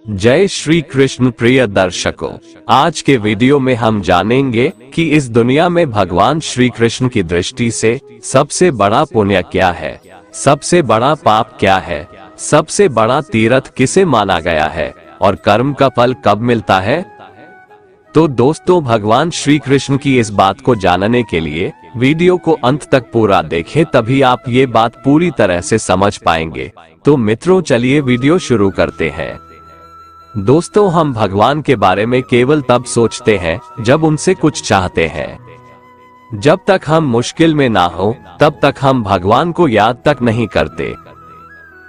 जय श्री कृष्ण। प्रिय दर्शकों, आज के वीडियो में हम जानेंगे कि इस दुनिया में भगवान श्री कृष्ण की दृष्टि से सबसे बड़ा पुण्य क्या है, सबसे बड़ा पाप क्या है, सबसे बड़ा तीर्थ किसे माना गया है और कर्म का फल कब मिलता है। तो दोस्तों, भगवान श्री कृष्ण की इस बात को जानने के लिए वीडियो को अंत तक पूरा देखें, तभी आप ये बात पूरी तरह से समझ पाएंगे। तो मित्रों, चलिए वीडियो शुरू करते हैं। दोस्तों, हम भगवान के बारे में केवल तब सोचते हैं जब उनसे कुछ चाहते हैं। जब तक हम मुश्किल में ना हो तब तक हम भगवान को याद तक नहीं करते।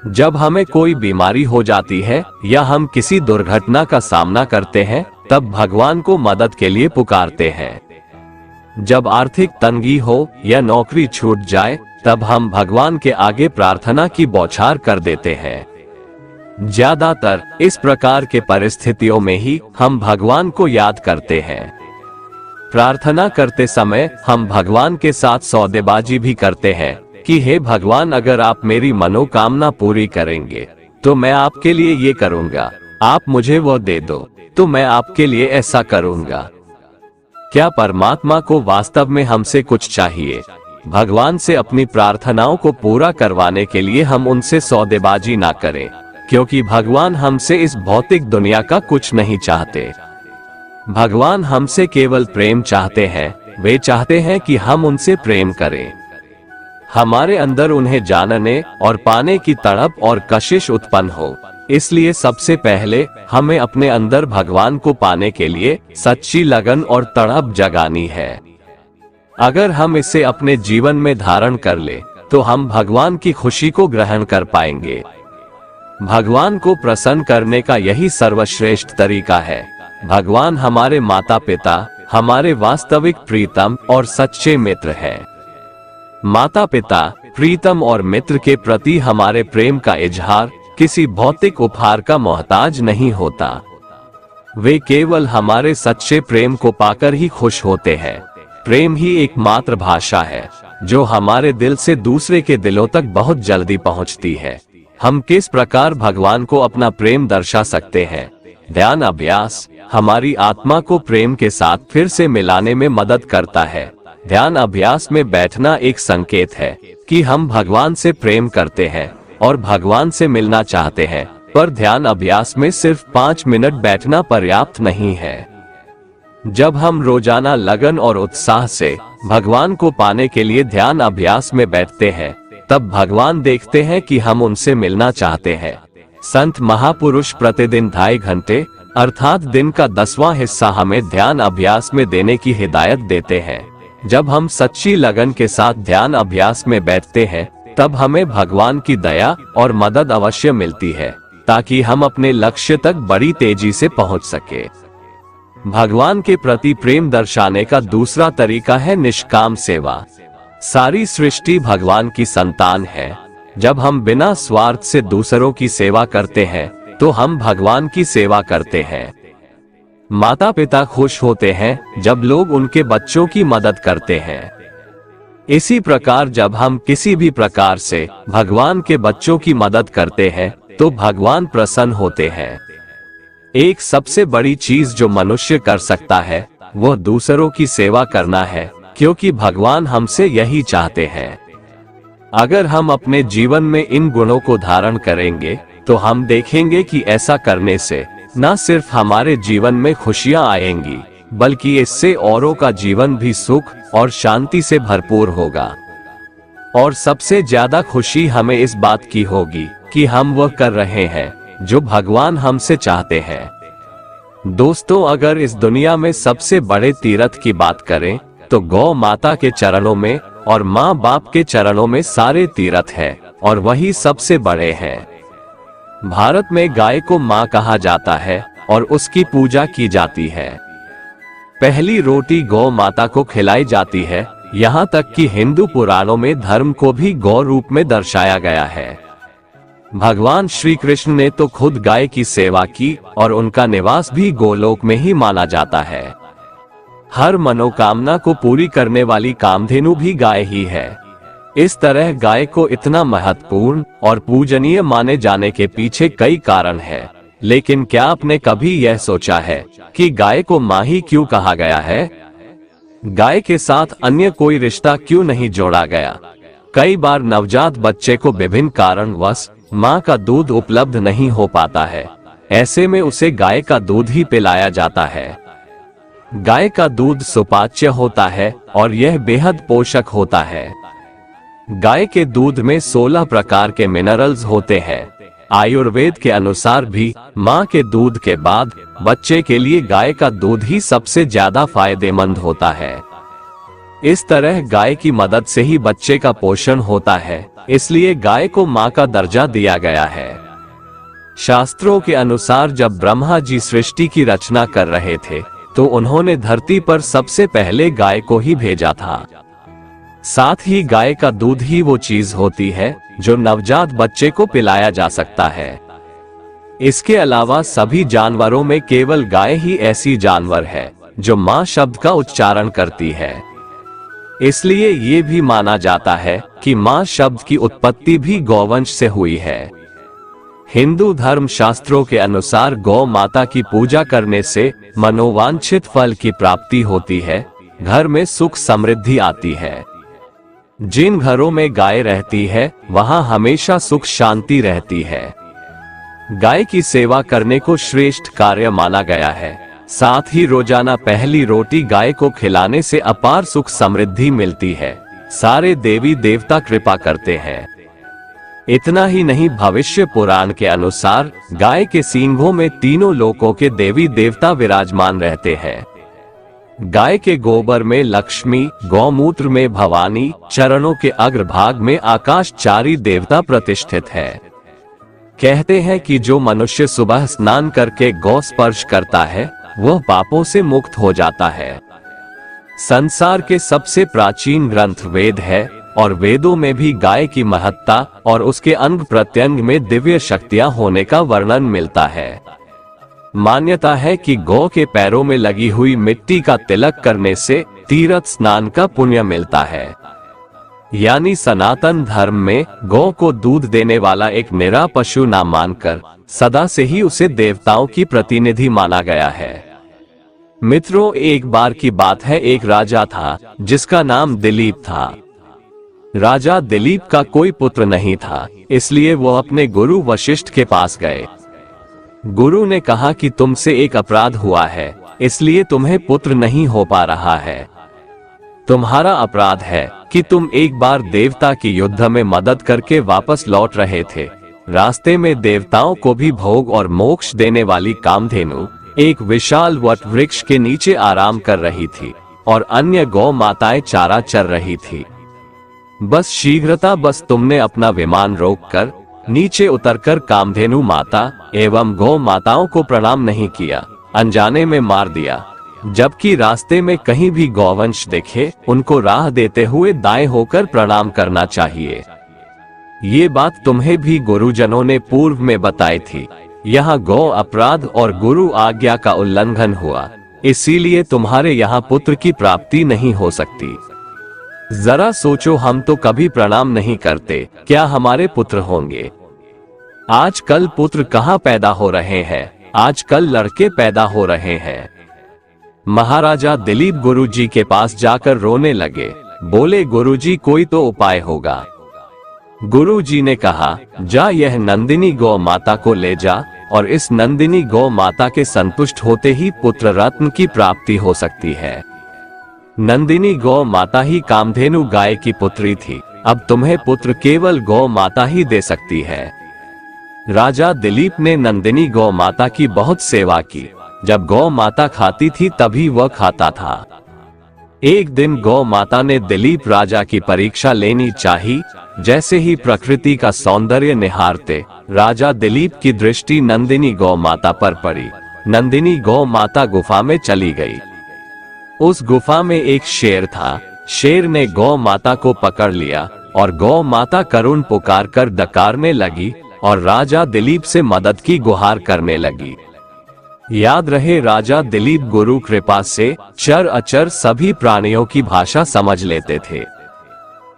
जब हमें कोई बीमारी हो जाती है या हम किसी दुर्घटना का सामना करते हैं तब भगवान को मदद के लिए पुकारते हैं। जब आर्थिक तंगी हो या नौकरी छूट जाए तब हम भगवान के आगे प्रार्थना की बौछार कर देते हैं। ज्यादातर इस प्रकार के परिस्थितियों में ही हम भगवान को याद करते हैं। प्रार्थना करते समय हम भगवान के साथ सौदेबाजी भी करते हैं कि हे भगवान, अगर आप मेरी मनोकामना पूरी करेंगे तो मैं आपके लिए ये करूंगा, आप मुझे वो दे दो तो मैं आपके लिए ऐसा करूंगा। क्या परमात्मा को वास्तव में हमसे कुछ चाहिए? भगवान से अपनी प्रार्थनाओं को पूरा करवाने के लिए हम उनसे सौदेबाजी ना करें, क्योंकि भगवान हमसे इस भौतिक दुनिया का कुछ नहीं चाहते। भगवान हमसे केवल प्रेम चाहते हैं। वे चाहते हैं कि हम उनसे प्रेम करें। हमारे अंदर उन्हें जानने और पाने की तड़प और कशिश उत्पन्न हो। इसलिए सबसे पहले हमें अपने अंदर भगवान को पाने के लिए सच्ची लगन और तड़प जगानी है। अगर हम इसे अपने जीवन में धारण कर ले तो हम भगवान की खुशी को ग्रहण कर पाएंगे। भगवान को प्रसन्न करने का यही सर्वश्रेष्ठ तरीका है। भगवान हमारे माता पिता, हमारे वास्तविक प्रीतम और सच्चे मित्र हैं। माता पिता, प्रीतम और मित्र के प्रति हमारे प्रेम का इजहार किसी भौतिक उपहार का मोहताज नहीं होता। वे केवल हमारे सच्चे प्रेम को पाकर ही खुश होते हैं। प्रेम ही एकमात्र भाषा है जो हमारे दिल से दूसरे के दिलों तक बहुत जल्दी पहुंचती है। हम किस प्रकार भगवान को अपना प्रेम दर्शा सकते हैं? ध्यान अभ्यास हमारी आत्मा को प्रेम के साथ फिर से मिलाने में मदद करता है। ध्यान अभ्यास में बैठना एक संकेत है कि हम भगवान से प्रेम करते हैं और भगवान से मिलना चाहते हैं, पर ध्यान अभ्यास में सिर्फ 5 मिनट बैठना पर्याप्त नहीं है। जब हम रोजाना लगन और उत्साह से भगवान को पाने के लिए ध्यान अभ्यास में बैठते हैं, तब भगवान देखते हैं कि हम उनसे मिलना चाहते हैं। संत महापुरुष प्रतिदिन 2.5 घंटे अर्थात दिन का 10वां हिस्सा हमें ध्यान अभ्यास में देने की हिदायत देते हैं। जब हम सच्ची लगन के साथ ध्यान अभ्यास में बैठते हैं तब हमें भगवान की दया और मदद अवश्य मिलती है, ताकि हम अपने लक्ष्य तक बड़ी तेजी से पहुंच सके। भगवान के प्रति प्रेम दर्शाने का दूसरा तरीका है निष्काम सेवा। सारी सृष्टि भगवान की संतान है। जब हम बिना स्वार्थ से दूसरों की सेवा करते हैं तो हम भगवान की सेवा करते हैं। माता पिता खुश होते हैं जब लोग उनके बच्चों की मदद करते हैं। इसी प्रकार जब हम किसी भी प्रकार से भगवान के बच्चों की मदद करते हैं तो भगवान प्रसन्न होते हैं। एक सबसे बड़ी चीज जो मनुष्य कर सकता है वह दूसरों की सेवा करना है, क्योंकि भगवान हमसे यही चाहते हैं। अगर हम अपने जीवन में इन गुणों को धारण करेंगे तो हम देखेंगे कि ऐसा करने से न सिर्फ हमारे जीवन में खुशियां आएंगी, बल्कि इससे औरों का जीवन भी सुख और शांति से भरपूर होगा। और सबसे ज्यादा खुशी हमें इस बात की होगी कि हम वह कर रहे हैं जो भगवान हमसे चाहते हैं। दोस्तों, अगर इस दुनिया में सबसे बड़े तीर्थ की बात करें तो गौ माता के चरणों में और माँ बाप के चरणों में सारे तीर्थ हैं और वही सबसे बड़े हैं। भारत में गाय को माँ कहा जाता है और उसकी पूजा की जाती है। पहली रोटी गौ माता को खिलाई जाती है। यहाँ तक कि हिंदू पुराणों में धर्म को भी गौ रूप में दर्शाया गया है। भगवान श्री कृष्ण ने तो खुद गाय की सेवा की और उनका निवास भी गोलोक में ही माना जाता है। हर मनोकामना को पूरी करने वाली कामधेनु भी गाय ही है। इस तरह गाय को इतना महत्वपूर्ण और पूजनीय माने जाने के पीछे कई कारण हैं। लेकिन क्या आपने कभी यह सोचा है कि गाय को माँ ही क्यों कहा गया है? गाय के साथ अन्य कोई रिश्ता क्यों नहीं जोड़ा गया? कई बार नवजात बच्चे को विभिन्न कारणवश माँ का दूध उपलब्ध नहीं हो पाता है। ऐसे में उसे गाय का दूध ही पिलाया जाता है। गाय का दूध सुपाच्य होता है और यह बेहद पोषक होता है। गाय के दूध में 16 प्रकार के मिनरल्स होते हैं। आयुर्वेद के अनुसार भी माँ के दूध के बाद बच्चे के लिए गाय का दूध ही सबसे ज्यादा फायदेमंद होता है। इस तरह गाय की मदद से ही बच्चे का पोषण होता है, इसलिए गाय को माँ का दर्जा दिया गया है। शास्त्रों के अनुसार जब ब्रह्मा जी सृष्टि की रचना कर रहे थे तो उन्होंने धरती पर सबसे पहले गाय को ही भेजा था। साथ ही गाय का दूध ही वो चीज होती है जो नवजात बच्चे को पिलाया जा सकता है। इसके अलावा सभी जानवरों में केवल गाय ही ऐसी जानवर है जो माँ शब्द का उच्चारण करती है। इसलिए ये भी माना जाता है कि माँ शब्द की उत्पत्ति भी गौवंश से हुई है। हिंदू धर्म शास्त्रों के अनुसार गौ माता की पूजा करने से मनोवांछित फल की प्राप्ति होती है, घर में सुख समृद्धि आती है। जिन घरों में गाय रहती है वहां हमेशा सुख शांति रहती है। गाय की सेवा करने को श्रेष्ठ कार्य माना गया है। साथ ही रोजाना पहली रोटी गाय को खिलाने से अपार सुख समृद्धि मिलती है। सारे देवी देवता कृपा करते हैं। इतना ही नहीं, भविष्य पुराण के अनुसार गाय के सींगों में तीनों लोकों के देवी देवता विराजमान रहते हैं। गाय के गोबर में लक्ष्मी, गौमूत्र में भवानी, चरणों के अग्रभाग में आकाशचारी देवता प्रतिष्ठित है। कहते हैं कि जो मनुष्य सुबह स्नान करके गौ स्पर्श करता है वह पापों से मुक्त हो जाता है। संसार के सबसे प्राचीन ग्रंथ वेद है और वेदों में भी गाय की महत्ता और उसके अंग प्रत्यंग में दिव्य शक्तियां होने का वर्णन मिलता है। मान्यता है कि गौ के पैरों में लगी हुई मिट्टी का तिलक करने से तीर्थ स्नान का पुण्य मिलता है। यानी सनातन धर्म में गौ को दूध देने वाला एक निरा पशु ना मानकर सदा से ही उसे देवताओं की प्रतिनिधि माना गया है। मित्रों, एक बार की बात है, एक राजा था जिसका नाम दिलीप था। राजा दिलीप का कोई पुत्र नहीं था, इसलिए वो अपने गुरु वशिष्ठ के पास गए। गुरु ने कहा कि तुमसे एक अपराध हुआ है, इसलिए तुम्हें पुत्र नहीं हो पा रहा है। तुम्हारा अपराध है कि तुम एक बार देवता की युद्ध में मदद करके वापस लौट रहे थे। रास्ते में देवताओं को भी भोग और मोक्ष देने वाली कामधेनु एक विशाल वट वृक्ष के नीचे आराम कर रही थी और अन्य गौ माताएं चारा चर रही थी। बस तुमने अपना विमान रोककर नीचे उतरकर कामधेनु माता एवं गौ माताओं को प्रणाम नहीं किया, अनजाने में मार दिया। जबकि रास्ते में कहीं भी गौवंश दिखे उनको राह देते हुए दाएं होकर प्रणाम करना चाहिए। ये बात तुम्हें भी गुरुजनों ने पूर्व में बताई थी। यहाँ गौ अपराध और गुरु आज्ञा का उल्लंघन हुआ, इसीलिए तुम्हारे यहाँ पुत्र की प्राप्ति नहीं हो सकती। जरा सोचो, हम तो कभी प्रणाम नहीं करते, क्या हमारे पुत्र होंगे? आजकल पुत्र कहाँ पैदा हो रहे हैं, आजकल लड़के पैदा हो रहे हैं। महाराजा दिलीप गुरुजी के पास जाकर रोने लगे। बोले, गुरुजी कोई तो उपाय होगा। गुरुजी ने कहा, जा यह नंदिनी गौ माता को ले जा और इस नंदिनी गौ माता के संतुष्ट होते ही पुत्र रत्न की प्राप्ति हो सकती है। नंदिनी गौ माता ही कामधेनु गाय की पुत्री थी। अब तुम्हें पुत्र केवल गौ माता ही दे सकती है। राजा दिलीप ने नंदिनी गौ माता की बहुत सेवा की। जब गौ माता खाती थी तभी वह खाता था। एक दिन गौ माता ने दिलीप राजा की परीक्षा लेनी चाही। जैसे ही प्रकृति का सौंदर्य निहारते राजा दिलीप की दृष्टि नंदिनी गौ माता पर पड़ी। नंदिनी गौ माता गुफा में चली गई। उस गुफा में एक शेर था। शेर ने गौ माता को पकड़ लिया और गौ माता करुण पुकार कर डकारने लगी और राजा दिलीप से मदद की गुहार करने लगी। याद रहे, राजा दिलीप गुरु कृपा से चर अचर सभी प्राणियों की भाषा समझ लेते थे।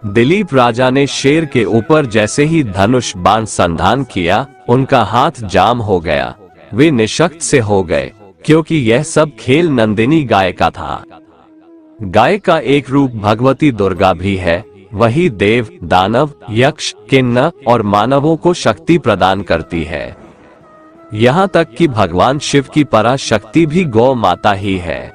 दिलीप राजा ने शेर के ऊपर जैसे ही धनुष बाण संधान किया, उनका हाथ जाम हो गया वे निशक्त से हो गए, क्योंकि यह सब खेल नंदिनी गाय का था। गाय का एक रूप भगवती दुर्गा भी है। वही देव, दानव, यक्ष, किन्नर और मानवों को शक्ति प्रदान करती है। यहाँ तक कि भगवान शिव की पराशक्ति भी गौ माता ही है।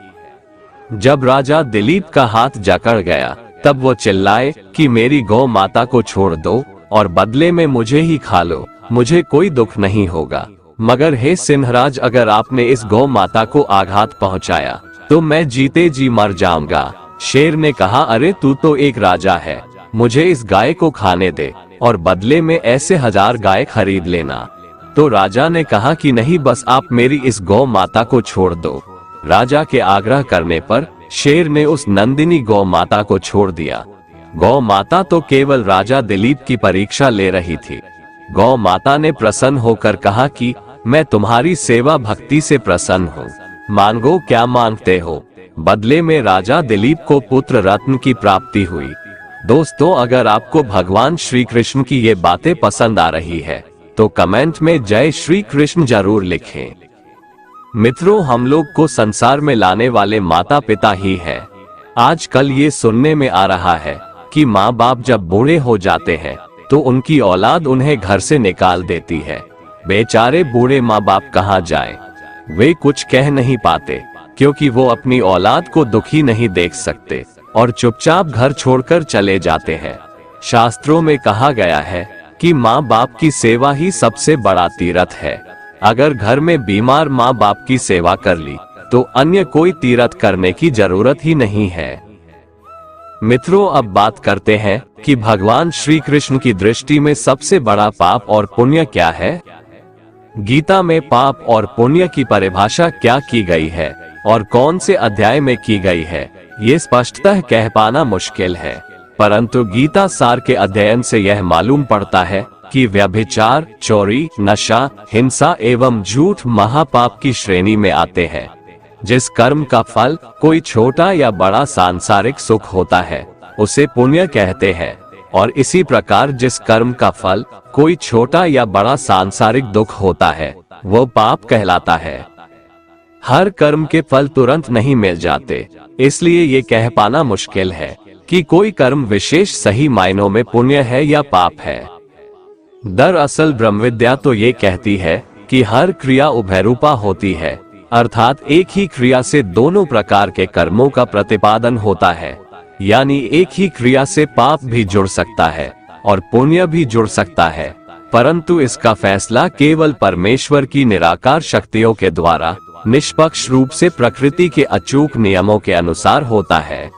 जब राजा दिलीप का हाथ जकड़ गया, तब वो चिल्लाए कि मेरी गौ माता को छोड़ दो और बदले में मुझे ही खा लो, मुझे कोई दुख नहीं होगा। मगर हे सिंहराज, अगर आपने इस गौ माता को आघात पहुंचाया तो मैं जीते जी मर जाऊंगा। शेर ने कहा, अरे तू तो एक राजा है, मुझे इस गाय को खाने दे और बदले में ऐसे 1000 गाय खरीद लेना। तो राजा ने कहा कि नहीं, बस आप मेरी इस गौ माता को छोड़ दो। राजा के आग्रह करने पर शेर ने उस नंदिनी गौ माता को छोड़ दिया। गौ माता तो केवल राजा दिलीप की परीक्षा ले रही थी। गौ माता ने प्रसन्न होकर कहा कि मैं तुम्हारी सेवा भक्ति से प्रसन्न हूँ, मांगो क्या मांगते हो। बदले में राजा दिलीप को पुत्र रत्न की प्राप्ति हुई। दोस्तों, अगर आपको भगवान श्री कृष्ण की ये बातें पसंद आ रही है तो कमेंट में जय श्री कृष्ण जरूर लिखें। मित्रों, हम लोग को संसार में लाने वाले माता पिता ही है। आजकल ये सुनने में आ रहा है कि माँ बाप जब बूढ़े हो जाते हैं तो उनकी औलाद उन्हें घर से निकाल देती है। बेचारे बूढ़े माँ बाप कहाँ जाएं? वे कुछ कह नहीं पाते, क्योंकि वो अपनी औलाद को दुखी नहीं देख सकते और चुपचाप घर छोड़कर चले जाते हैं। शास्त्रों में कहा गया है कि माँ बाप की सेवा ही सबसे बड़ा तीर्थ है। अगर घर में बीमार माँ बाप की सेवा कर ली तो अन्य कोई तीर्थ करने की जरूरत ही नहीं है। मित्रों, अब बात करते हैं कि भगवान श्री कृष्ण की दृष्टि में सबसे बड़ा पाप और पुण्य क्या है। गीता में पाप और पुण्य की परिभाषा क्या की गई है और कौन से अध्याय में की गई है, ये स्पष्टतः कह पाना मुश्किल है। परंतु गीता सार के अध्ययन से यह मालूम पड़ता है कि व्यभिचार, चोरी, नशा, हिंसा एवं झूठ महापाप की श्रेणी में आते हैं। जिस कर्म का फल कोई छोटा या बड़ा सांसारिक सुख होता है उसे पुण्य कहते हैं, और इसी प्रकार जिस कर्म का फल कोई छोटा या बड़ा सांसारिक दुख होता है वो पाप कहलाता है। हर कर्म के फल तुरंत नहीं मिल जाते, इसलिए ये कह पाना मुश्किल है कि कोई कर्म विशेष सही मायनों में पुण्य है या पाप है। दरअसल ब्रह्मविद्या तो ये कहती है कि हर क्रिया उभयरूपा होती है, अर्थात एक ही क्रिया से दोनों प्रकार के कर्मों का प्रतिपादन होता है। यानी एक ही क्रिया से पाप भी जुड़ सकता है और पुण्य भी जुड़ सकता है, परंतु इसका फैसला केवल परमेश्वर की निराकार शक्तियों के द्वारा निष्पक्ष रूप से प्रकृति के अचूक नियमों के अनुसार होता है।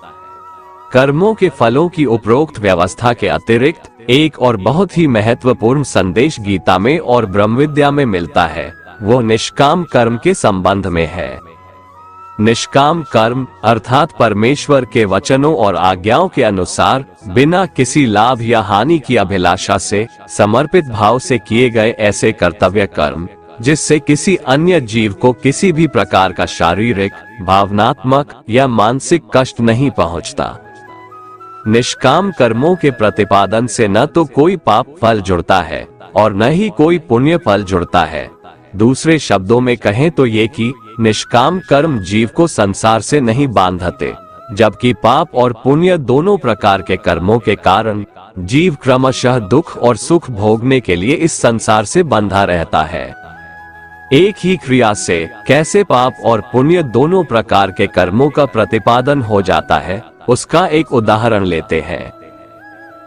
कर्मों के फलों की उपरोक्त व्यवस्था के अतिरिक्त एक और बहुत ही महत्वपूर्ण संदेश गीता में और ब्रह्मविद्या में मिलता है, वो निष्काम कर्म के संबंध में है। निष्काम कर्म अर्थात परमेश्वर के वचनों और आज्ञाओं के अनुसार बिना किसी लाभ या हानि की अभिलाषा से समर्पित भाव से किए गए ऐसे कर्तव्य कर्म जिससे किसी अन्य जीव को किसी भी प्रकार का शारीरिक, भावनात्मक या मानसिक कष्ट नहीं पहुंचता। निष्काम कर्मों के प्रतिपादन से न तो कोई पाप फल जुड़ता है और न ही कोई पुण्य फल जुड़ता है। दूसरे शब्दों में कहें तो ये कि निष्काम कर्म जीव को संसार से नहीं बांधते, जबकि पाप और पुण्य दोनों प्रकार के कर्मों के कारण जीव क्रमशः दुख और सुख भोगने के लिए इस संसार से बंधा रहता है। एक ही क्रिया से कैसे पाप और पुण्य दोनों प्रकार के कर्मों का प्रतिपादन हो जाता है, उसका एक उदाहरण लेते हैं।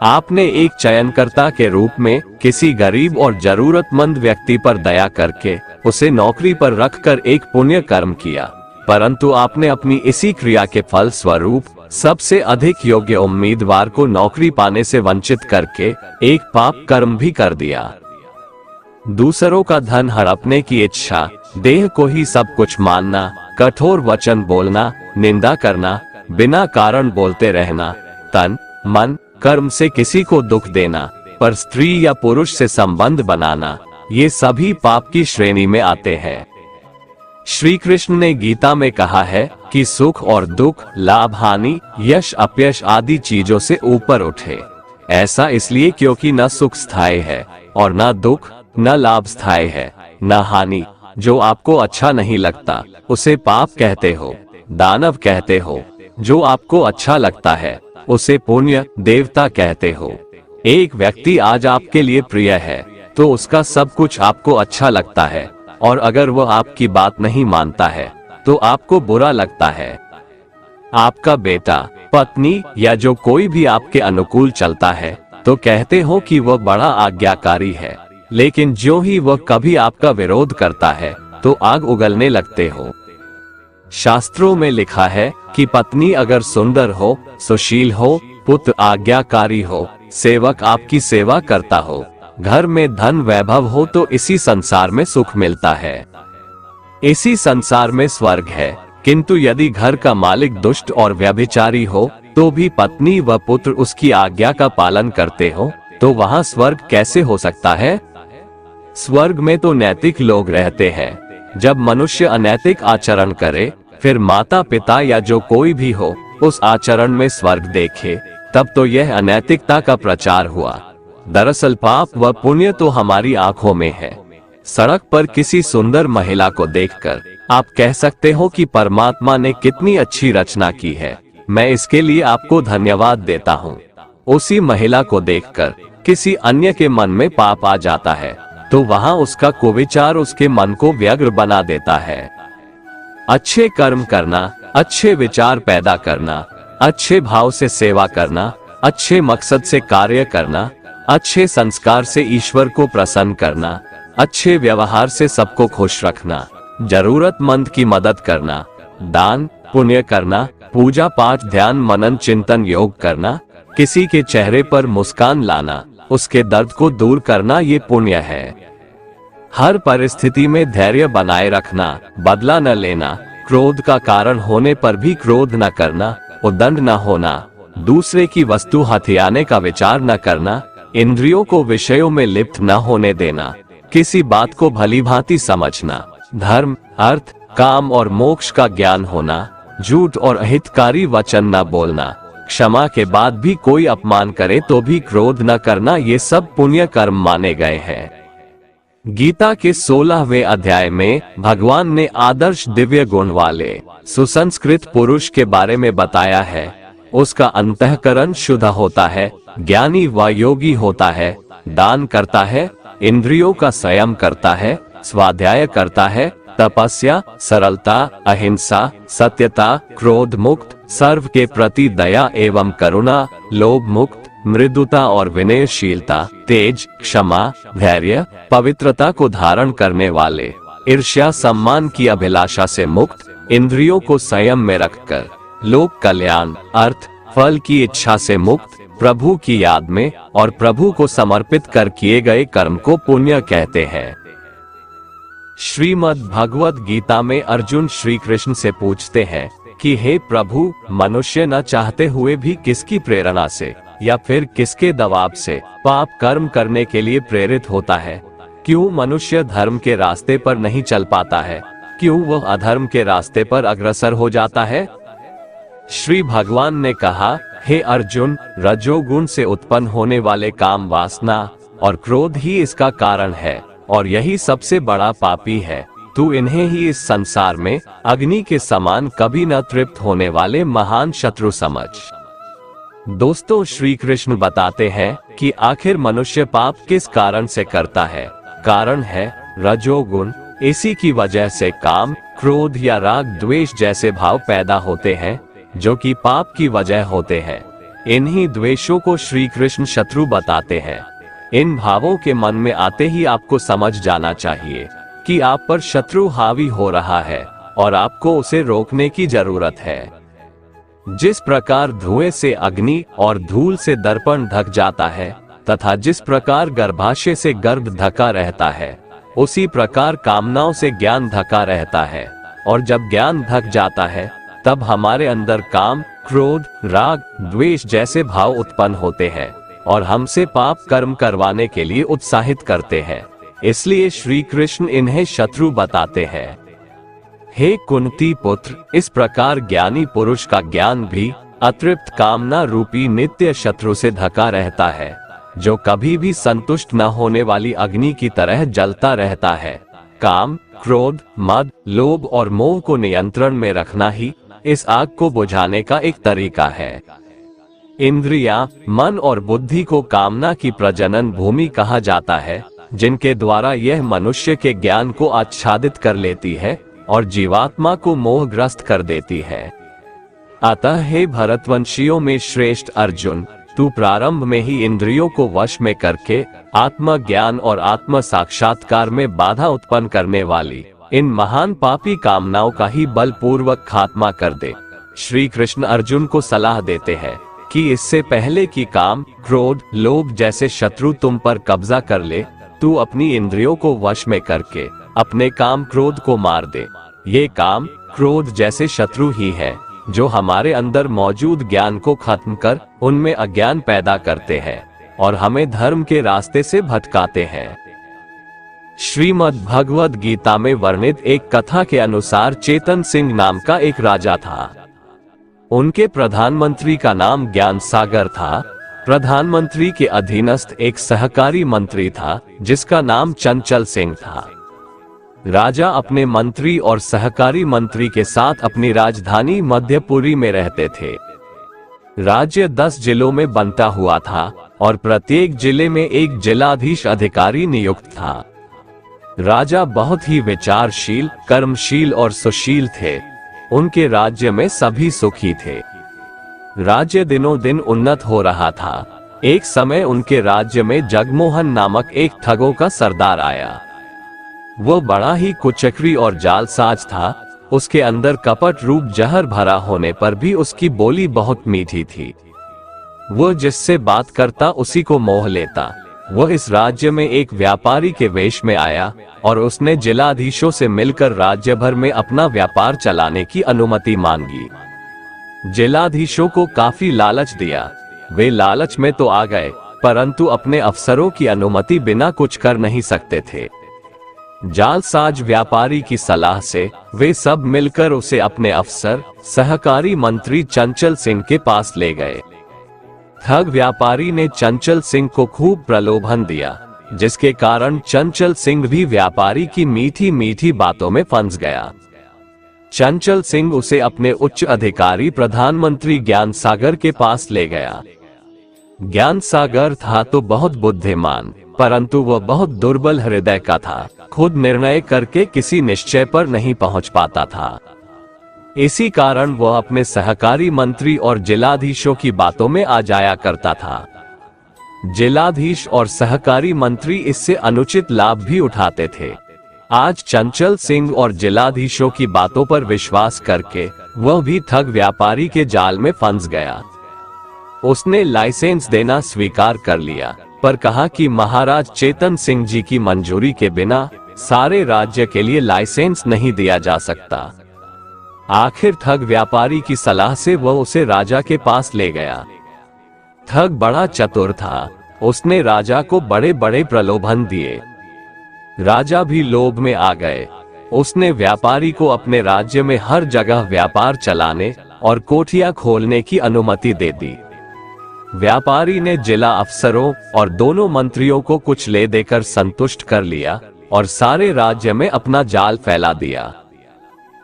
आपने एक चयनकर्ता के रूप में किसी गरीब और जरूरतमंद व्यक्ति पर दया करके उसे नौकरी पर रखकर एक पुण्य कर्म किया, परंतु आपने अपनी इसी क्रिया के फल स्वरूप सबसे अधिक योग्य उम्मीदवार को नौकरी पाने से वंचित करके एक पाप कर्म भी कर दिया। दूसरों का धन हड़पने की इच्छा, देह को ही सब कुछ मानना, कठोर वचन बोलना, निंदा करना, बिना कारण बोलते रहना, तन मन कर्म से किसी को दुख देना, पर स्त्री या पुरुष से संबंध बनाना, ये सभी पाप की श्रेणी में आते हैं। श्री कृष्ण ने गीता में कहा है कि सुख और दुख, लाभ हानि, यश अपयश आदि चीजों से ऊपर उठे। ऐसा इसलिए क्योंकि न सुख स्थायी है और न दुख, न लाभ स्थायी है, न हानि, जो आपको अच्छा नहीं लगता उसे पाप कहते हो, दानव कहते हो। जो आपको अच्छा लगता है उसे पुण्य, देवता कहते हो। एक व्यक्ति आज आपके लिए प्रिय है तो उसका सब कुछ आपको अच्छा लगता है, और अगर वह आपकी बात नहीं मानता है तो आपको बुरा लगता है। आपका बेटा, पत्नी या जो कोई भी आपके अनुकूल चलता है तो कहते हो कि वह बड़ा आज्ञाकारी है, लेकिन जो ही वह कभी आपका विरोध करता है तो आग उगलने लगते हो। शास्त्रों में लिखा है कि पत्नी अगर सुंदर हो, सुशील हो, पुत्र आज्ञाकारी हो, सेवक आपकी सेवा करता हो, घर में धन वैभव हो तो इसी संसार में सुख मिलता है, इसी संसार में स्वर्ग है। किंतु यदि घर का मालिक दुष्ट और व्यभिचारी हो तो भी पत्नी व पुत्र उसकी आज्ञा का पालन करते हो तो वहाँ स्वर्ग कैसे हो सकता है? स्वर्ग में तो नैतिक लोग रहते हैं। जब मनुष्य अनैतिक आचरण करे, फिर माता पिता या जो कोई भी हो उस आचरण में स्वर्ग देखे, तब तो यह अनैतिकता का प्रचार हुआ। दरअसल पाप व पुण्य तो हमारी आंखों में है। सड़क पर किसी सुंदर महिला को देखकर आप कह सकते हो कि परमात्मा ने कितनी अच्छी रचना की है, मैं इसके लिए आपको धन्यवाद देता हूँ। उसी महिला को देखकर किसी अन्य के मन में पाप आ जाता है तो वहाँ उसका कुविचार उसके मन को व्यग्र बना देता है। अच्छे कर्म करना, अच्छे विचार पैदा करना, अच्छे भाव से सेवा करना, अच्छे मकसद से कार्य करना, अच्छे संस्कार से ईश्वर को प्रसन्न करना, अच्छे व्यवहार से सबको खुश रखना, जरूरतमंद की मदद करना, दान पुण्य करना, पूजा पाठ ध्यान मनन चिंतन योग करना, किसी के चेहरे पर मुस्कान लाना, उसके दर्द को दूर करना, ये पुण्य है। हर परिस्थिति में धैर्य बनाए रखना, बदला न लेना, क्रोध का कारण होने पर भी क्रोध न करना, उद्दंड न होना, दूसरे की वस्तु हथियाने का विचार न करना, इंद्रियों को विषयों में लिप्त न होने देना, किसी बात को भलीभांति समझना, धर्म अर्थ काम और मोक्ष का ज्ञान होना, झूठ और अहितकारी वचन न बोलना, क्षमा के बाद भी कोई अपमान करे तो भी क्रोध न करना, ये सब पुण्य कर्म माने गए हैं। गीता के 16वें अध्याय में भगवान ने आदर्श दिव्य गुण वाले सुसंस्कृत पुरुष के बारे में बताया है। उसका अंतःकरण शुद्ध होता है, ज्ञानी व योगी होता है, दान करता है, इंद्रियों का संयम करता है, स्वाध्याय करता है, तपस्या, सरलता, अहिंसा, सत्यता, क्रोध मुक्त, सर्व के प्रति दया एवं करुणा, लोभ मुक्त, मृदुता और विनयशीलता, तेज, क्षमा, धैर्य, पवित्रता को धारण करने वाले, ईर्ष्या सम्मान की अभिलाषा से मुक्त, इंद्रियों को संयम में रखकर, लोक कल्याण अर्थ फल की इच्छा से मुक्त, प्रभु की याद में और प्रभु को समर्पित कर किए गए कर्म को पुण्य कहते हैं। श्रीमद् भगवद गीता में अर्जुन श्री कृष्ण से पूछते हैं कि हे प्रभु, मनुष्य न चाहते हुए भी किसकी प्रेरणा से या फिर किसके दबाव से पाप कर्म करने के लिए प्रेरित होता है? क्यों मनुष्य धर्म के रास्ते पर नहीं चल पाता है? क्यों वह अधर्म के रास्ते पर अग्रसर हो जाता है? श्री भगवान ने कहा, हे अर्जुन, रजोगुण से उत्पन्न होने वाले काम वासना और क्रोध ही इसका कारण है, और यही सबसे बड़ा पापी है। तू इन्हें ही इस संसार में अग्नि के समान कभी न तृप्त होने वाले महान शत्रु समझ। दोस्तों, श्री कृष्ण बताते हैं कि आखिर मनुष्य पाप किस कारण से करता है। कारण है रजोगुण। इसी की वजह से काम, क्रोध या राग द्वेष जैसे भाव पैदा होते हैं जो कि पाप की वजह होते हैं। इन्हीं द्वेषों को श्री कृष्ण शत्रु बताते हैं। इन भावों के मन में आते ही आपको समझ जाना चाहिए कि आप पर शत्रु हावी हो रहा है और आपको उसे रोकने की जरूरत है। जिस प्रकार धुएं से अग्नि और धूल से दर्पण ढक जाता है तथा जिस प्रकार गर्भाशय से गर्भ ढका रहता है, उसी प्रकार कामनाओं से ज्ञान ढका रहता है। और जब ज्ञान ढक जाता है तब हमारे अंदर काम, क्रोध, राग, द्वेष जैसे भाव उत्पन्न होते हैं और हमसे पाप कर्म करवाने के लिए उत्साहित करते हैं। इसलिए श्री कृष्ण इन्हें शत्रु बताते हैं। हे कुंती पुत्र, इस प्रकार ज्ञानी पुरुष का ज्ञान भी अतृप्त कामना रूपी नित्य शत्रु से ढका रहता है, जो कभी भी संतुष्ट न होने वाली अग्नि की तरह जलता रहता है। काम, क्रोध, मद, लोभ और मोह को नियंत्रण में रखना ही इस आग को बुझाने का एक तरीका है। इंद्रियां, मन और बुद्धि को कामना की प्रजनन भूमि कहा जाता है, जिनके द्वारा यह मनुष्य के ज्ञान को आच्छादित कर लेती है और जीवात्मा को मोहग्रस्त कर देती है। अतः हे भरतवंशियों में श्रेष्ठ अर्जुन, तू प्रारंभ में ही इंद्रियों को वश में करके आत्मज्ञान और आत्म साक्षात्कार में बाधा उत्पन्न करने वाली इन महान पापी कामनाओं का ही बलपूर्वक खात्मा कर दे। श्री कृष्ण अर्जुन को सलाह देते हैं कि इससे पहले कि काम, क्रोध, लोभ जैसे शत्रु तुम पर कब्जा कर ले, तू अपनी इंद्रियों को वश में करके अपने काम क्रोध को मार दे। ये काम, क्रोध जैसे शत्रु ही है जो हमारे अंदर मौजूद ज्ञान को खत्म कर उनमें अज्ञान पैदा करते हैं और हमें धर्म के रास्ते से भटकाते हैं। श्रीमद् भगवद गीता में वर्णित एक कथा के अनुसार चेतन सिंह नाम का एक राजा था। उनके प्रधानमंत्री का नाम ज्ञान सागर था। प्रधानमंत्री के अधीनस्थ एक सहकारी मंत्री था जिसका नाम चंचल सिंह था। राजा अपने मंत्री और सहकारी मंत्री के साथ अपनी राजधानी मध्यपुरी में रहते थे। राज्य 10 जिलों में बंटा हुआ था और प्रत्येक जिले में एक जिलाधीश अधिकारी नियुक्त था। राजा बहुत ही विचारशील, कर्मशील और सुशील थे। उनके राज्य में सभी सुखी थे। राज्य दिनों दिन उन्नत हो रहा था। एक समय उनके राज्य में जगमोहन नामक एक ठगों का सरदार आया। वो बड़ा ही कुचक्री और जालसाज था। उसके अंदर कपट रूप जहर भरा होने पर भी उसकी बोली बहुत मीठी थी। वो जिससे बात करता उसी को मोह लेता। वह इस राज्य में एक व्यापारी के वेश में आया और उसने जिलाधीशों से मिलकर राज्य भर में अपना व्यापार चलाने की अनुमति मांगी। जिलाधीशों को काफी लालच दिया। वे लालच में तो आ गए, परंतु अपने अफसरों की अनुमति बिना कुछ कर नहीं सकते थे। जालसाज व्यापारी की सलाह से वे सब मिलकर उसे अपने अफसर, सहकारी मंत्री चंचल सिंह के पास ले गए। ठग व्यापारी ने चंचल सिंह को खूब प्रलोभन दिया, जिसके कारण चंचल सिंह भी व्यापारी की मीठी मीठी बातों में फंस गया। चंचल सिंह उसे अपने उच्च अधिकारी प्रधानमंत्री ज्ञान सागर के पास ले गया। ज्ञान सागर था तो बहुत बुद्धिमान, परंतु वह बहुत दुर्बल हृदय का था। खुद निर्णय करके किसी निश्चय पर नहीं पहुंच पाता था। इसी कारण वह अपने सहकारी मंत्री और जिलाधीशों की बातों में आ जाया करता था। जिलाधीश और सहकारी मंत्री इससे अनुचित लाभ भी उठाते थे। आज चंचल सिंह और जिलाधीशों की बातों पर विश्वास करके वह भी ठग व्यापारी के जाल में फंस गया। उसने लाइसेंस देना स्वीकार कर लिया, पर कहा कि महाराज चेतन सिंह जी की मंजूरी के बिना सारे राज्य के लिए लाइसेंस नहीं दिया जा सकता। आखिर ठग व्यापारी की सलाह से वह उसे राजा के पास ले गया। ठग बड़ा चतुर था। उसने राजा को बड़े बड़े प्रलोभन दिए। राजा भी लोभ में आ गए। उसने व्यापारी को अपने राज्य में हर जगह व्यापार चलाने और कोठियां खोलने की अनुमति दे दी। व्यापारी ने जिला अफसरों और दोनों मंत्रियों को कुछ ले देकर संतुष्ट कर लिया और सारे राज्य में अपना जाल फैला दिया।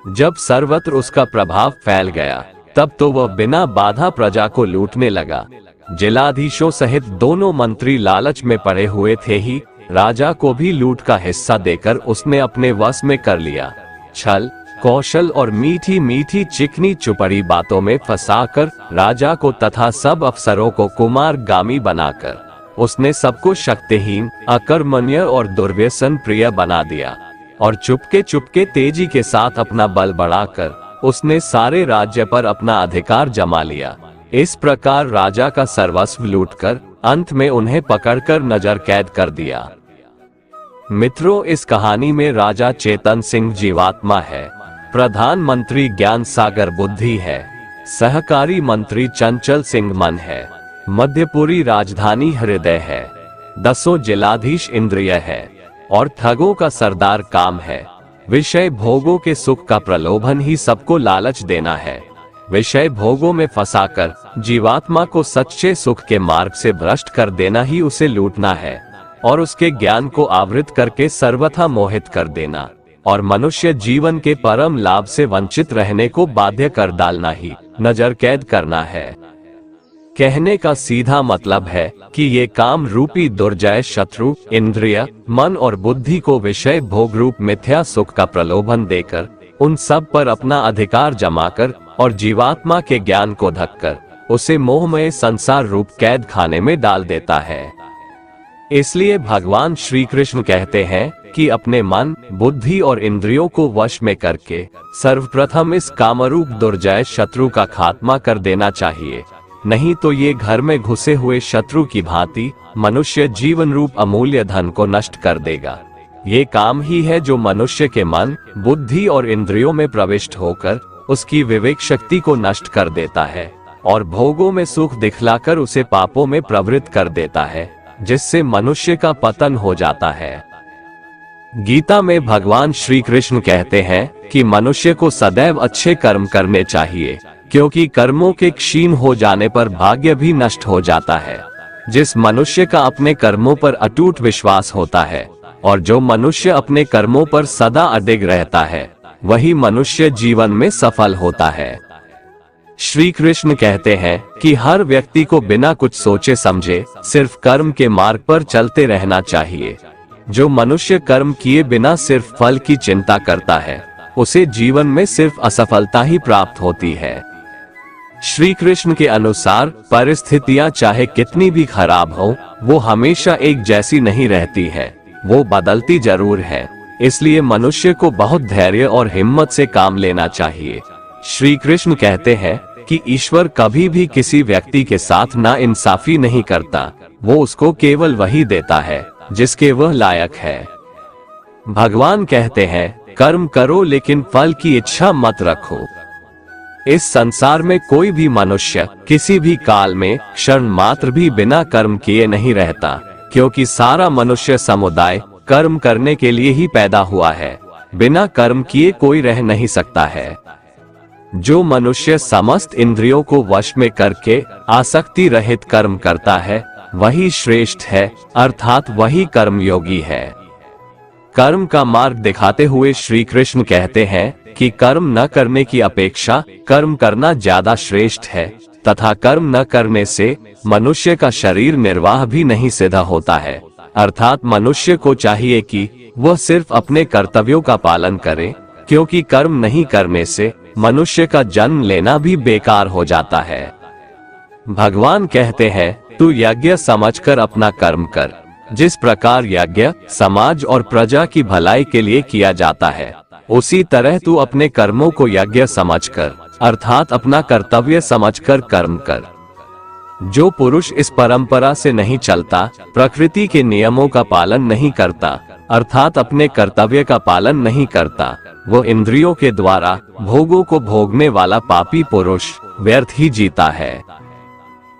जब सर्वत्र उसका प्रभाव फैल गया, तब तो वह बिना बाधा प्रजा को लूटने लगा। जिलाधीशों सहित दोनों मंत्री लालच में पड़े हुए थे ही राजा को भी लूट का हिस्सा देकर उसने अपने वश में कर लिया। छल, कौशल और मीठी मीठी चिकनी चुपड़ी बातों में फंसाकर राजा को तथा सब अफसरों को कुमारगामी बनाकर उसने सबको शक्तिहीन, अकर्मण्य और दुर्व्यसन प्रिय बना दिया और चुपके चुपके तेजी के साथ अपना बल बढ़ाकर उसने सारे राज्य पर अपना अधिकार जमा लिया। इस प्रकार राजा का सर्वस्व लूटकर अंत में उन्हें पकड़कर नजर कैद कर दिया। मित्रों, इस कहानी में राजा चेतन सिंह जीवात्मा है, प्रधानमंत्री ज्ञान सागर बुद्धि है, सहकारी मंत्री चंचल सिंह मन है, मध्यपुरी राजधानी हृदय है, 10 जिलाधीश इंद्रिय है और ठगों का सरदार काम है। विषय भोगों के सुख का प्रलोभन ही सबको लालच देना है। विषय भोगों में फंसाकर जीवात्मा को सच्चे सुख के मार्ग से भ्रष्ट कर देना ही उसे लूटना है और उसके ज्ञान को आवृत करके सर्वथा मोहित कर देना और मनुष्य जीवन के परम लाभ से वंचित रहने को बाध्य कर डालना ही नजर कैद करना है। कहने का सीधा मतलब है कि ये काम रूपी दुर्जय शत्रु इंद्रिय, मन और बुद्धि को विषय भोग रूप मिथ्या सुख का प्रलोभन देकर उन सब पर अपना अधिकार जमाकर और जीवात्मा के ज्ञान को ढककर उसे मोहमय संसार रूप कैद खाने में डाल देता है। इसलिए भगवान श्री कृष्ण कहते हैं कि अपने मन, बुद्धि और इंद्रियों को वश में करके सर्वप्रथम इस कामरूप दुर्जय शत्रु का खात्मा कर देना चाहिए, नहीं तो ये घर में घुसे हुए शत्रु की भांति मनुष्य जीवन रूप अमूल्य धन को नष्ट कर देगा। ये काम ही है जो मनुष्य के मन, बुद्धि और इंद्रियों में प्रविष्ट होकर उसकी विवेक शक्ति को नष्ट कर देता है और भोगों में सुख दिखलाकर उसे पापों में प्रवृत्त कर देता है, जिससे मनुष्य का पतन हो जाता है। गीता में भगवान श्री कृष्ण कहते हैं कि मनुष्य को सदैव अच्छे कर्म करने चाहिए, क्योंकि कर्मों के क्षीण हो जाने पर भाग्य भी नष्ट हो जाता है। जिस मनुष्य का अपने कर्मों पर अटूट विश्वास होता है और जो मनुष्य अपने कर्मों पर सदा अडिग रहता है, वही मनुष्य जीवन में सफल होता है। श्री कृष्ण कहते हैं कि हर व्यक्ति को बिना कुछ सोचे समझे सिर्फ कर्म के मार्ग पर चलते रहना चाहिए। जो मनुष्य कर्म किए बिना सिर्फ फल की चिंता करता है, उसे जीवन में सिर्फ असफलता ही प्राप्त होती है। श्री कृष्ण के अनुसार परिस्थितियां चाहे कितनी भी खराब हो, वो हमेशा एक जैसी नहीं रहती है, वो बदलती जरूर है। इसलिए मनुष्य को बहुत धैर्य और हिम्मत से काम लेना चाहिए। श्री कृष्ण कहते हैं कि ईश्वर कभी भी किसी व्यक्ति के साथ नाइंसाफी नहीं करता, वो उसको केवल वही देता है जिसके वह लायक है। भगवान कहते हैं, कर्म करो लेकिन फल की इच्छा मत रखो। इस संसार में कोई भी मनुष्य किसी भी काल में क्षण मात्र भी बिना कर्म किए नहीं रहता, क्योंकि सारा मनुष्य समुदाय कर्म करने के लिए ही पैदा हुआ है। बिना कर्म किए कोई रह नहीं सकता है। जो मनुष्य समस्त इंद्रियों को वश में करके आसक्ति रहित कर्म करता है, वही श्रेष्ठ है, अर्थात वही कर्मयोगी है। कर्म का मार्ग दिखाते हुए श्री कृष्ण कहते हैं कि कर्म न करने की अपेक्षा कर्म करना ज्यादा श्रेष्ठ है, तथा कर्म न करने से मनुष्य का शरीर निर्वाह भी नहीं सिद्ध होता है। अर्थात मनुष्य को चाहिए कि वह सिर्फ अपने कर्तव्यों का पालन करे, क्योंकि कर्म नहीं करने से मनुष्य का जन्म लेना भी बेकार हो जाता है। भगवान कहते हैं, तू यज्ञ समझकर अपना कर्म कर। जिस प्रकार यज्ञ समाज और प्रजा की भलाई के लिए किया जाता है, उसी तरह तू अपने कर्मों को यज्ञ समझकर, अर्थात अपना कर्तव्य समझकर कर्म कर। जो पुरुष इस परंपरा से नहीं चलता, प्रकृति के नियमों का पालन नहीं करता, अर्थात अपने कर्तव्य का पालन नहीं करता, वो इंद्रियों के द्वारा भोगों को भोगने वाला पापी पुरुष व्यर्थ ही जीता है।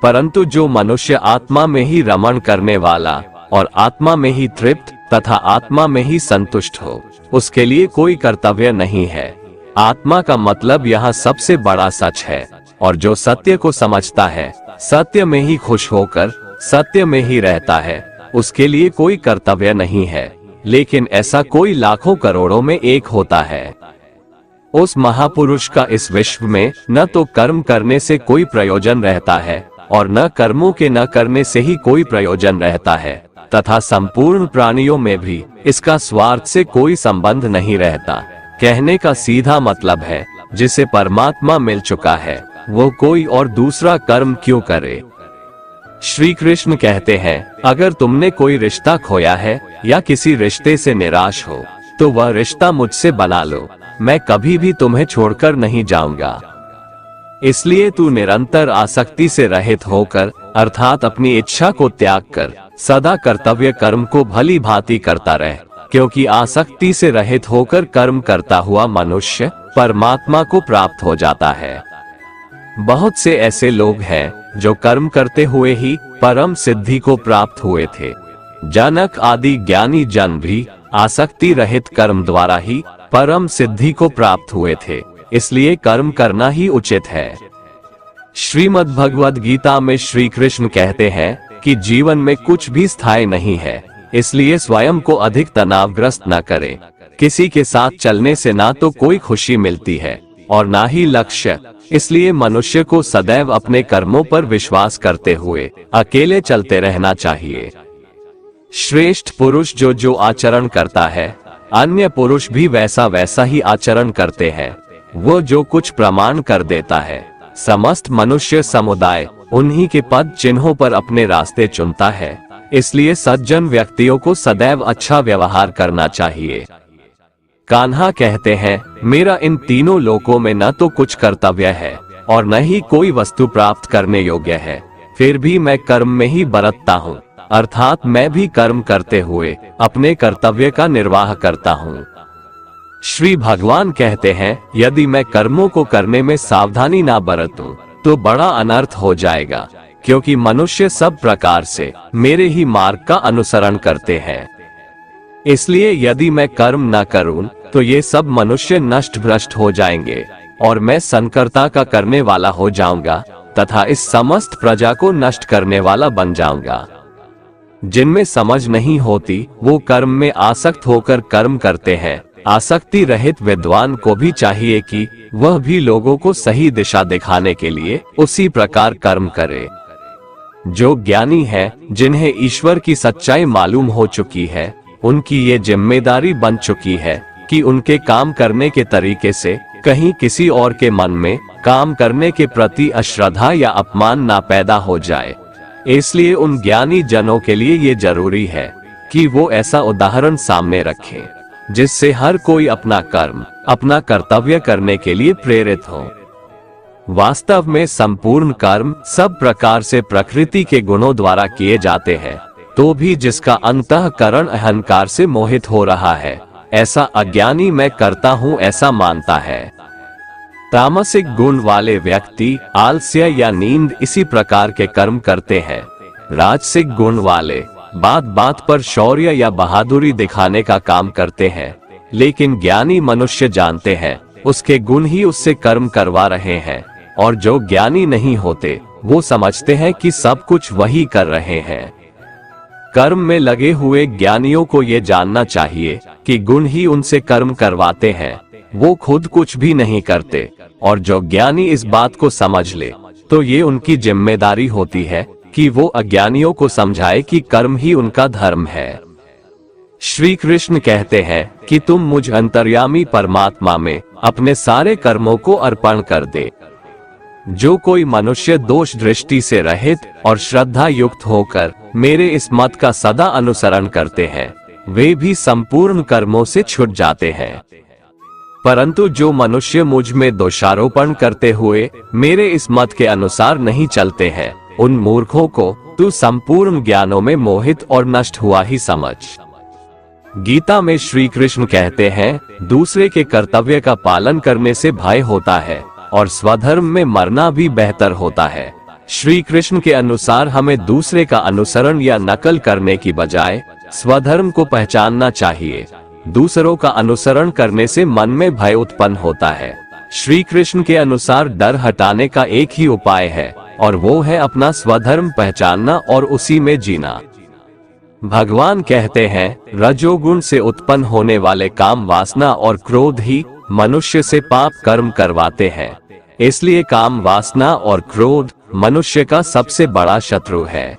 परंतु जो मनुष्य आत्मा में ही रमण करने वाला और आत्मा में ही तृप्त तथा आत्मा में ही संतुष्ट हो, उसके लिए कोई कर्तव्य नहीं है। आत्मा का मतलब यहाँ सबसे बड़ा सच है, और जो सत्य को समझता है, सत्य में ही खुश होकर सत्य में ही रहता है, उसके लिए कोई कर्तव्य नहीं है। लेकिन ऐसा कोई लाखों करोड़ों में एक होता है। उस महापुरुष का इस विश्व में न तो कर्म करने से कोई प्रयोजन रहता है और न कर्मों के न करने से ही कोई प्रयोजन रहता है, तथा संपूर्ण प्राणियों में भी इसका स्वार्थ से कोई संबंध नहीं रहता। कहने का सीधा मतलब है, जिसे परमात्मा मिल चुका है, वो कोई और दूसरा कर्म क्यों करे। श्री कृष्ण कहते हैं, अगर तुमने कोई रिश्ता खोया है या किसी रिश्ते से निराश हो, तो वह रिश्ता मुझसे बना लो, मैं कभी भी तुम्हें छोड़कर नहीं जाऊंगा। इसलिए तू निरंतर आसक्ति से रहित होकर, अर्थात अपनी इच्छा को त्याग कर सदा कर्तव्य कर्म को भली भांति करता रहे, क्योंकि आसक्ति से रहित होकर कर्म करता हुआ मनुष्य परमात्मा को प्राप्त हो जाता है। बहुत से ऐसे लोग हैं जो कर्म करते हुए ही परम सिद्धि को प्राप्त हुए थे। जनक आदि ज्ञानी जन भी आसक्ति रहित कर्म द्वारा ही परम सिद्धि को प्राप्त हुए थे। इसलिए कर्म करना ही उचित है। श्रीमद् भगवद गीता में श्री कृष्ण कहते हैं कि जीवन में कुछ भी स्थायी नहीं है, इसलिए स्वयं को अधिक तनावग्रस्त न करें। किसी के साथ चलने से ना तो कोई खुशी मिलती है और ना ही लक्ष्य। इसलिए मनुष्य को सदैव अपने कर्मों पर विश्वास करते हुए अकेले चलते रहना चाहिए। श्रेष्ठ पुरुष जो जो आचरण करता है, अन्य पुरुष भी वैसा वैसा ही आचरण करते हैं। वो जो कुछ प्रमाण कर देता है, समस्त मनुष्य समुदाय उन्हीं के पद चिन्हों पर अपने रास्ते चुनता है। इसलिए सज्जन व्यक्तियों को सदैव अच्छा व्यवहार करना चाहिए। कान्हा कहते हैं, मेरा इन तीनों लोकों में न तो कुछ कर्तव्य है और न ही कोई वस्तु प्राप्त करने योग्य है, फिर भी मैं कर्म में ही बरतता हूँ, अर्थात मैं भी कर्म करते हुए अपने कर्तव्य का निर्वाह करता हूँ। श्री भगवान कहते हैं, यदि मैं कर्मों को करने में सावधानी ना बरतूं तो बड़ा अनर्थ हो जाएगा, क्योंकि मनुष्य सब प्रकार से मेरे ही मार्ग का अनुसरण करते हैं। इसलिए यदि मैं कर्म न करूं तो ये सब मनुष्य नष्ट भ्रष्ट हो जाएंगे और मैं संकर्ता का करने वाला हो जाऊंगा तथा इस समस्त प्रजा को नष्ट करने वाला बन जाऊंगा। जिनमें समझ नहीं होती वो कर्म में आसक्त होकर कर्म करते हैं। आसक्ति रहित विद्वान को भी चाहिए कि वह भी लोगों को सही दिशा दिखाने के लिए उसी प्रकार कर्म करे। जो ज्ञानी है, जिन्हें ईश्वर की सच्चाई मालूम हो चुकी है, उनकी ये जिम्मेदारी बन चुकी है कि उनके काम करने के तरीके से कहीं किसी और के मन में काम करने के प्रति अश्रद्धा या अपमान ना पैदा हो जाए। इसलिए उन ज्ञानी जनों के लिए ये जरूरी है कि वो ऐसा उदाहरण सामने रखें जिससे हर कोई अपना कर्म, अपना कर्तव्य करने के लिए प्रेरित हो। वास्तव में संपूर्ण कर्म सब प्रकार से प्रकृति के गुणों द्वारा किए जाते हैं, तो भी जिसका अंतःकरण अहंकार से मोहित हो रहा है, ऐसा अज्ञानी मैं करता हूँ ऐसा मानता है। तामसिक गुण वाले व्यक्ति आलस्य या नींद इसी प्रकार के कर्म करते हैं। राजसिक गुण वाले बात बात पर शौर्य या बहादुरी दिखाने का काम करते हैं, लेकिन ज्ञानी मनुष्य जानते हैं उसके गुण ही उससे कर्म करवा रहे हैं, और जो ज्ञानी नहीं होते वो समझते हैं कि सब कुछ वही कर रहे हैं। कर्म में लगे हुए ज्ञानियों को ये जानना चाहिए कि गुण ही उनसे कर्म करवाते हैं, वो खुद कुछ भी नहीं करते। और जो ज्ञानी इस बात को समझ ले तो ये उनकी जिम्मेदारी होती है कि वो अज्ञानियों को समझाए कि कर्म ही उनका धर्म है। श्री कृष्ण कहते हैं कि तुम मुझ अंतर्यामी परमात्मा में अपने सारे कर्मों को अर्पण कर दे। जो कोई मनुष्य दोष दृष्टि से रहित और श्रद्धा युक्त होकर मेरे इस मत का सदा अनुसरण करते हैं, वे भी संपूर्ण कर्मों से छूट जाते हैं। परंतु जो मनुष्य मुझ में दोषारोपण करते हुए मेरे इस मत के अनुसार नहीं चलते हैं, उन मूर्खों को तू संपूर्ण ज्ञानों में मोहित और नष्ट हुआ ही समझ। गीता में श्री कृष्ण कहते हैं, दूसरे के कर्तव्य का पालन करने से भय होता है और स्वधर्म में मरना भी बेहतर होता है। श्री कृष्ण के अनुसार हमें दूसरे का अनुसरण या नकल करने की बजाय स्वधर्म को पहचानना चाहिए। दूसरों का अनुसरण करने से मन में भय उत्पन्न होता है। श्री कृष्ण के अनुसार डर हटाने का एक ही उपाय है, और वो है अपना स्वधर्म पहचानना और उसी में जीना। भगवान कहते हैं, रजोगुण से उत्पन्न होने वाले काम वासना और क्रोध ही मनुष्य से पाप कर्म करवाते हैं। इसलिए काम वासना और क्रोध मनुष्य का सबसे बड़ा शत्रु है।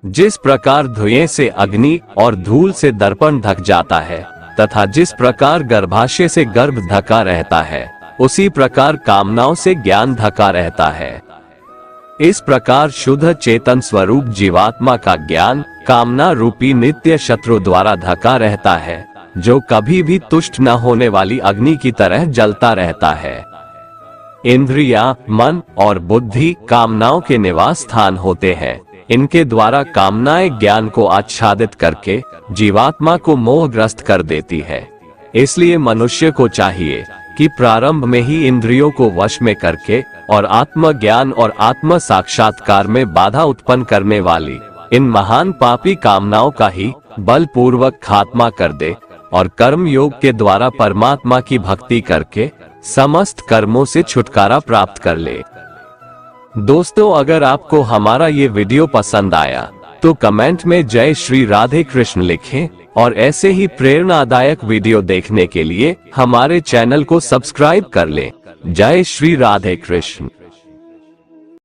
जिस प्रकार धुएं से अग्नि और धूल से दर्पण ढक जाता है तथा जिस प्रकार गर्भाशय से गर्भ ढका रहता है, उसी प्रकार कामनाओं से ज्ञान ढका रहता है। इस प्रकार शुद्ध चेतन स्वरूप जीवात्मा का ज्ञान कामना रूपी नित्य शत्रु द्वारा ढका रहता है, जो कभी भी तुष्ट न होने वाली अग्नि की तरह जलता रहता है। इंद्रियां, मन और बुद्धि कामनाओं के निवास स्थान होते हैं। इनके द्वारा कामनाएं ज्ञान को आच्छादित करके जीवात्मा को मोहग्रस्त कर देती है। इसलिए मनुष्य को चाहिए कि प्रारंभ में ही इंद्रियों को वश में करके और आत्मज्ञान और आत्म साक्षात्कार में बाधा उत्पन्न करने वाली इन महान पापी कामनाओं का ही बलपूर्वक खात्मा कर दे और कर्म योग के द्वारा परमात्मा की भक्ति करके समस्त कर्मों से छुटकारा प्राप्त कर ले। दोस्तों, अगर आपको हमारा ये वीडियो पसंद आया तो कमेंट में जय श्री राधे कृष्ण लिखें और ऐसे ही प्रेरणादायक वीडियो देखने के लिए हमारे चैनल को सब्सक्राइब कर लें। जय श्री राधे कृष्ण।